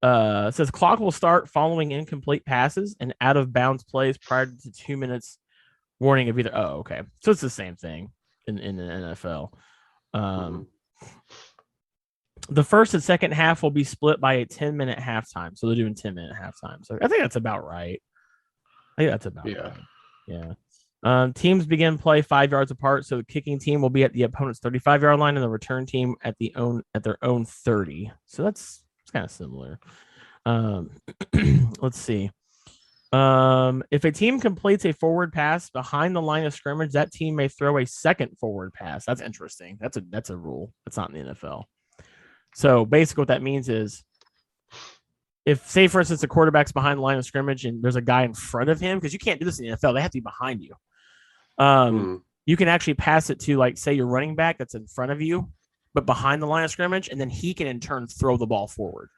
It says clock will start following incomplete passes and out of bounds plays prior to 2 minutes warning of either. Oh, okay. So it's the same thing in the NFL. The first and second half will be split by a 10-minute halftime. So they're doing 10-minute halftime. So I think that's about right. Right. Yeah. Teams begin play 5 yards apart. So the kicking team will be at the opponent's 35-yard line and the return team at their own 30. So it's kind of similar. Let's see. If a team completes a forward pass behind the line of scrimmage, that team may throw a second forward pass. That's interesting. That's a rule. That's not in the NFL. So basically what that means is if, say, for instance, the quarterback's behind the line of scrimmage and there's a guy in front of him, because you can't do this in the NFL. They have to be behind you. You can actually pass it to, like, say, your running back that's in front of you, but behind the line of scrimmage, and then he can in turn throw the ball forward.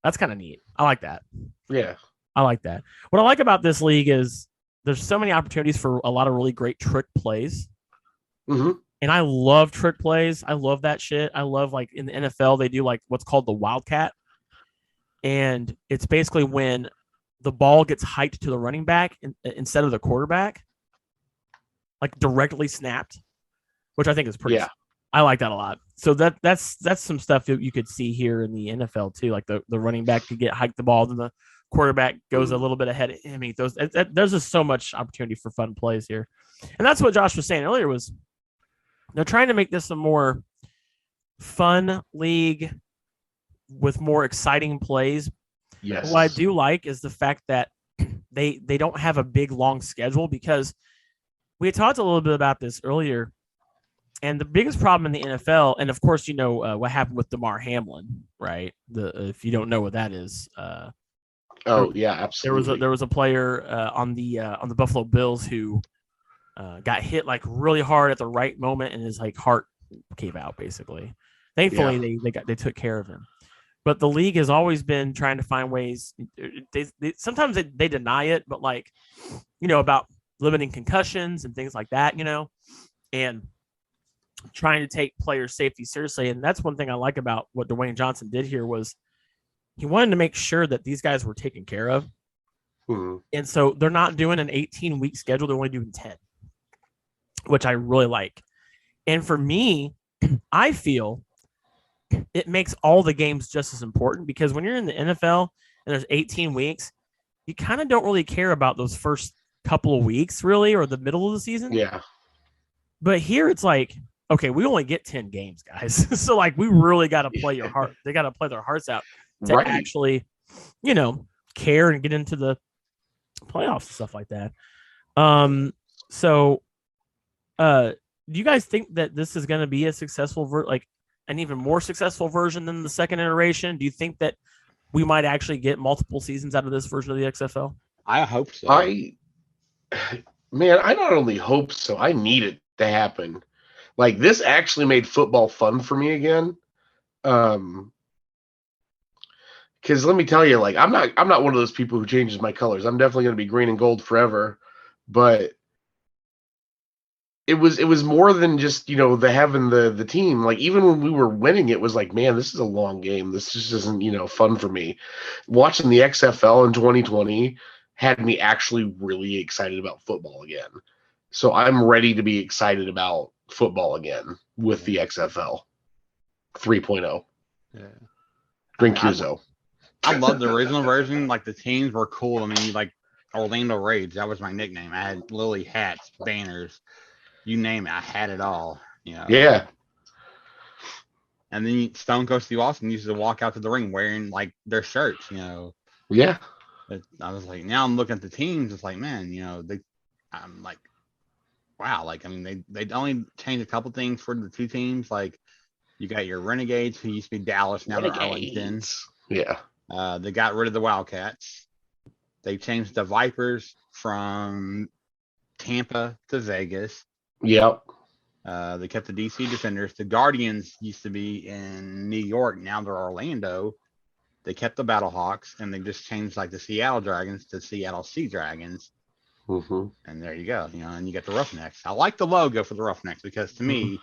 That's kind of neat. I like that. Yeah. I like that. What I like about this league is there's so many opportunities for a lot of really great trick plays. And I love trick plays. I love that shit. I love, like, in the NFL, they do like what's called the wildcat. And it's basically when the ball gets hiked to the running back instead of the quarterback, like directly snapped, which I think is pretty. I like that a lot. So that's some stuff that you could see here in the NFL too. Like the running back could get hiked the ball, then the quarterback goes a little bit ahead. I mean, there's just so much opportunity for fun plays here. And that's what Josh was saying earlier, was they're trying to make this a more fun league with more exciting plays. Yes. What I do like is the fact that they don't have a big long schedule, because we had talked a little bit about this earlier. And the biggest problem in the NFL, and of course, what happened with DeMar Hamlin, right? If you don't know what that is, absolutely. There was a player on the Buffalo Bills who got hit like really hard at the right moment, and his like heart gave out basically. Thankfully, they took care of him. But the league has always been trying to find ways. Sometimes they deny it, but like, about limiting concussions and things like that, and trying to take player safety seriously. And that's one thing I like about what Dwayne Johnson did here, was he wanted to make sure that these guys were taken care of. Mm-hmm. And so they're not doing an 18-week schedule. They're only doing 10, which I really like. And for me, I feel it makes all the games just as important because when you're in the NFL and there's 18 weeks, you kind of don't really care about those first couple of weeks, really, or the middle of the season. Yeah. But here it's like, okay, we only get 10 games, guys. So, like, we really got to play your heart. They got to play their hearts out to actually, care and get into the playoffs and stuff like that. So, do you guys think that this is going to be a successful, an even more successful version than the second iteration? Do you think that we might actually get multiple seasons out of this version of the XFL? I hope so. I not only hope so, I need it to happen. Like, this actually made football fun for me again. Because let me tell you, like, I'm not one of those people who changes my colors. I'm definitely going to be green and gold forever. But it was more than just, the having the team. Like, even when we were winning, it was like, man, this is a long game. This just isn't, fun for me. Watching the XFL in 2020 had me actually really excited about football again. So I'm ready to be excited about football again with the XFL 3.0. Yeah. Drink Cuso. I love the original version. Like, the teams were cool. I mean, like Orlando Rage, that was my nickname. I had Lily hats, banners, you name it. I had it all. Yeah. And then Stone Cold Steve Austin used to walk out to the ring wearing like their shirts. Yeah. I was like, now I'm looking at the teams. It's like, man, I'm like, wow. Like, I mean, they only changed a couple things for the two teams. Like, you got your Renegades, who used to be Dallas, now they're Arlington. Yeah. They got rid of the Wildcats. They changed the Vipers from Tampa to Vegas. Yep. They kept the DC Defenders. The Guardians used to be in New York. Now they're Orlando. They kept the Battlehawks, and they just changed like the Seattle Dragons to Seattle Sea Dragons. Mm-hmm. And there you go. And you get the Roughnecks. I like the logo for the Roughnecks because to me,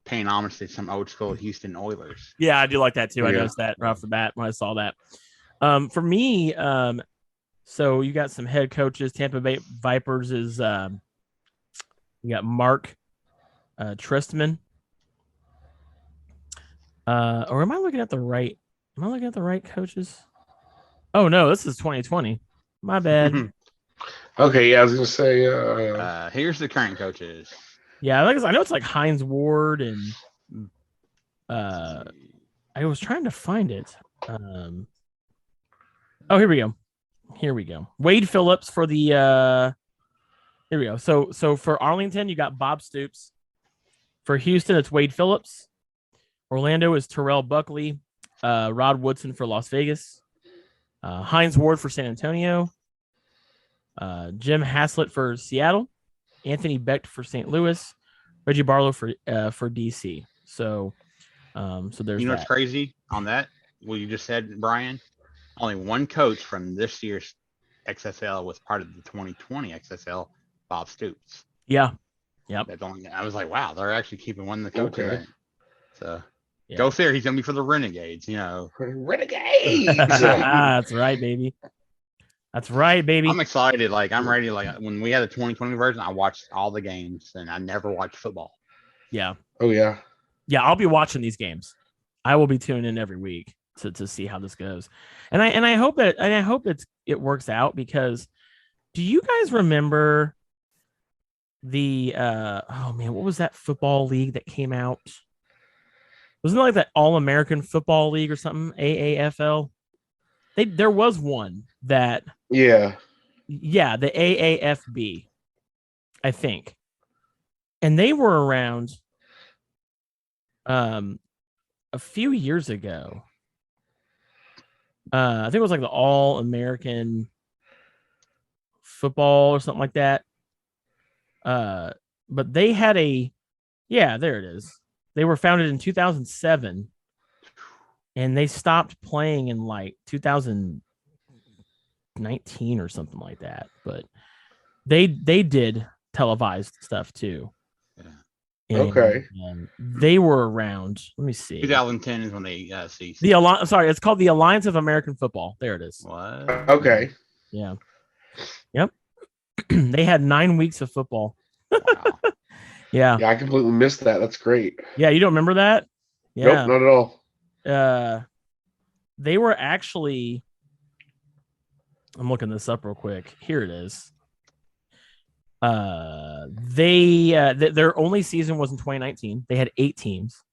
paying homage to some old school Houston Oilers. Yeah, I do like that too. I noticed that right off the bat when I saw that. For me, so you got some head coaches. Tampa Bay Vipers is you got Mark Tristman. Or am I looking at the right? Am I looking at the right coaches? Oh no, this is 2020. My bad. Okay, yeah, I was gonna say. Here's the current coaches. Yeah, I know it's like Hines Ward and I was trying to find it. Oh, here we go. Wade Phillips for the here we go. So for Arlington, you got Bob Stoops. For Houston, it's Wade Phillips. Orlando is Terrell Buckley. Rod Woodson for Las Vegas. Hines Ward for San Antonio. Jim Haslett for Seattle. Anthony Becht for St. Louis. Reggie Barlow for DC. So there's what's crazy on that? What you just said, Brian? Only one coach from this year's XFL was part of the 2020 XFL, Bob Stoops. Yeah. Yep. I was like, wow, they're actually keeping one of the coaches. Okay. So go figure, he's gonna be for the Renegades, Renegades. That's right, baby. I'm excited. Like, I'm ready. Like, when we had the 2020 version, I watched all the games, and I never watched football. Yeah. Oh yeah. Yeah, I'll be watching these games. I will be tuning in every week to see how this goes, and I hope it works out, because do you guys remember the what was that football league that came out? Wasn't it like that All-American Football League or something? AAFL. There was one that. Yeah, the AAFB, I think, and they were around a few years ago. I think it was like the All-American Football or something like that. But they had there it is. They were founded in 2007, and they stopped playing in like 2019 or something like that. But they did televised stuff too. Yeah. Okay. They were around. Let me see. 2010 is when they ceased. Sorry, it's called the Alliance of American Football. There it is. What? Okay. Yeah. Yep. They had 9 weeks of football. Wow. Yeah. Yeah, I completely missed that. That's great. Yeah, you don't remember that? Yeah. Nope, not at all. They were actually, I'm looking this up real quick. Here it is. Their only season was in 2019. They had 8 teams.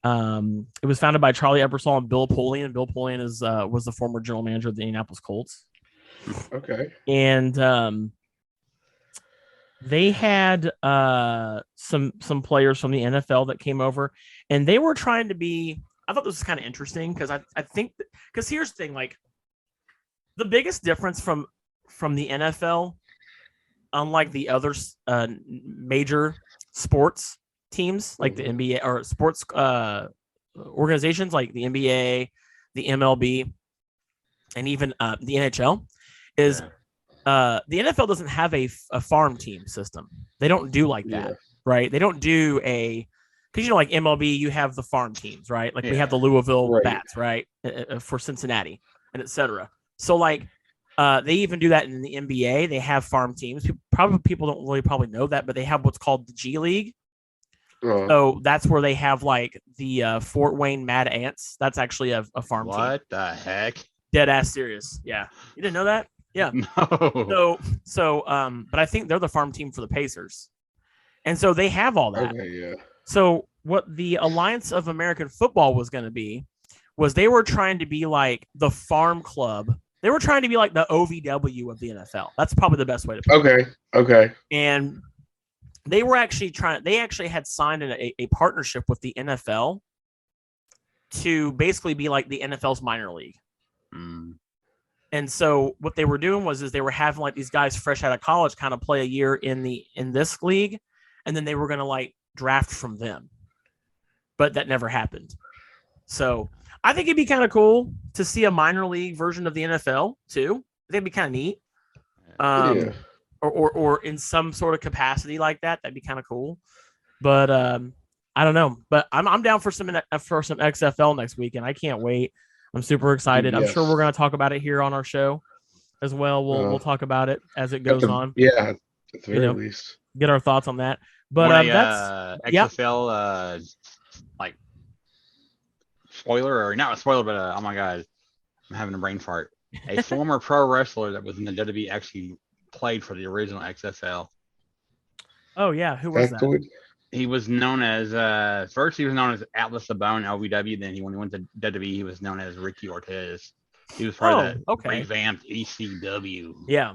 It was founded by Charlie Ebersol and Bill Polian. Bill Polian was the former general manager of the Indianapolis Colts. Okay. And they had some players from the NFL that came over, and they were trying to be. I thought this was kind of interesting because I think because here's the thing, like the biggest difference from the NFL, unlike the other major sports teams like the NBA or sports organizations like the NBA, the MLB, and even the NHL, is the NFL doesn't have a farm team system. They don't do like that, right? They don't do because like MLB, you have the farm teams, right? Like we have the Louisville Bats, right, for Cincinnati, and etc. So like they even do that in the NBA. They have farm teams. People don't really probably know that, but they have what's called the G League. So that's where they have like the Fort Wayne Mad Ants. That's actually a farm team. What the heck? Dead ass serious. Yeah, you didn't know that? Yeah. No. But I think they're the farm team for the Pacers, and so they have all that. Okay, yeah. So what the Alliance of American Football was going to be was they were trying to be like the farm club. They were trying to be like the OVW of the NFL. That's probably the best way to put it. Okay. And they were actually they actually had signed a partnership with the NFL to basically be like the NFL's minor league. And so what they were doing was they were having like these guys fresh out of college kind of play a year in this league, and then they were going to like draft from them. But that never happened. So I think it'd be kind of cool to see a minor league version of the NFL too. I think it'd be kind of neat. Or in some sort of capacity like that. That'd be kind of cool. But I don't know. But I'm down for some XFL next week, and I can't wait. I'm super excited. Yes. I'm sure we're going to talk about it here on our show as well. We'll talk about it as it goes on. Yeah, at the very least. Get our thoughts on that. But that's XFL like spoiler or not a spoiler, but oh my god, I'm having a brain fart. A former pro wrestler that was in the WWE actually played for the original XFL. Oh yeah, who was that? He was known as first he was known as Atlas the Bone LVW. Then when he went to WWE, he was known as Ricky Ortiz. He was part of that revamped ECW. Yeah.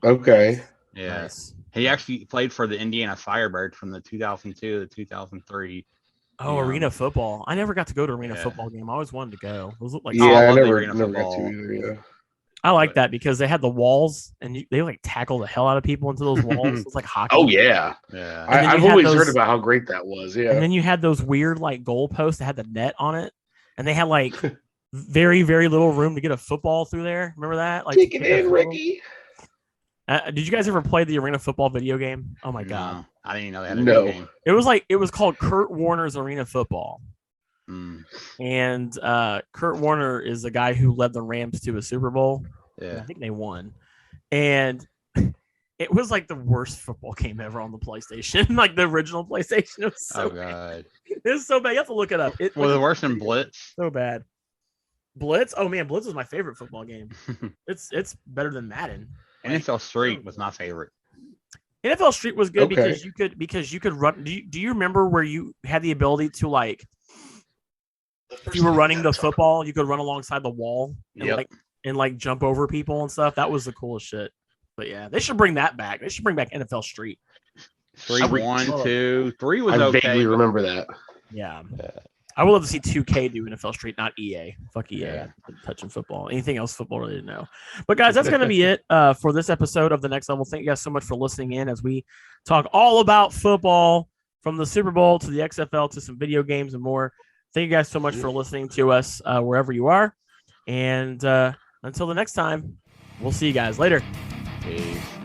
Okay. Yeah. Nice. He actually played for the Indiana Firebirds from the 2002 to 2003. Oh, arena football! I never got to go to arena football game. I always wanted to go. Those look like I never got to either. Yeah. I like that because they had the walls and they like tackle the hell out of people into those walls. It's like hockey. Oh yeah. I've always heard about how great that was. Yeah. And then you had those weird like goalposts that had the net on it, and they had like very very little room to get a football through there. Remember that? Like, kick it in, Ricky. Did you guys ever play the arena football video game? Oh my god! I didn't even know they had a video game. It was called Kurt Warner's Arena Football. And Kurt Warner is the guy who led the Rams to a Super Bowl. Yeah, I think they won. And it was like the worst football game ever on the PlayStation, like the original PlayStation. It was so bad. It was so bad. You have to look it up. Was it worse than Blitz? So bad. Blitz? Oh man, Blitz was my favorite football game. It's better than Madden. NFL Street was my favorite. NFL Street was good because you could run. Do you remember where you had the ability to like, if you were running the football, you could run alongside the wall and like jump over people and stuff. That was the coolest shit. But yeah, they should bring that back. They should bring back NFL Street. 3, 1, 2, 3 was okay. I vaguely remember that. Yeah. I would love to see 2K do NFL Street, not EA. Fuck EA. Yeah. Touching football. Anything else football related? No. But guys, that's going to be it for this episode of The Next Level. Thank you guys so much for listening in as we talk all about football, from the Super Bowl to the XFL to some video games and more. Thank you guys so much for listening to us wherever you are. And until the next time, we'll see you guys later. Peace.